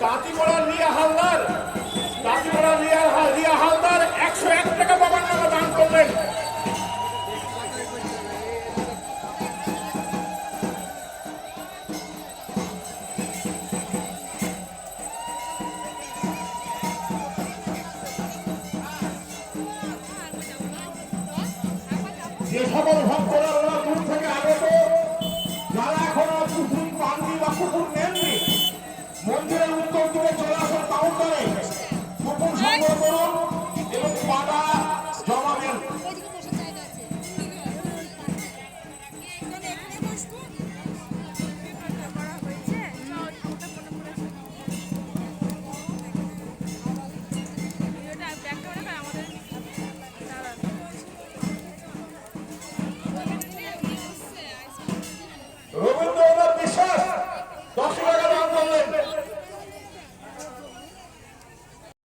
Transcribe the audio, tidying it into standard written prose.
তাঁতিপাড়া রিয়া হালদার 101 টাকা বাবার নামে দান করলেন। যে সকল ভক্তরা ওরা দূর থেকে আগত, যারা এখনো পুকুর পাননি বা পুকুর নেননি, মন্দিরের উত্তর দিকে চলে আসুন কাউন্টারে, পুকুর সংগ্রহ করুন এবং পাতা জমা দেন। রবীন্দ্রনাথ বিশ্বাস 10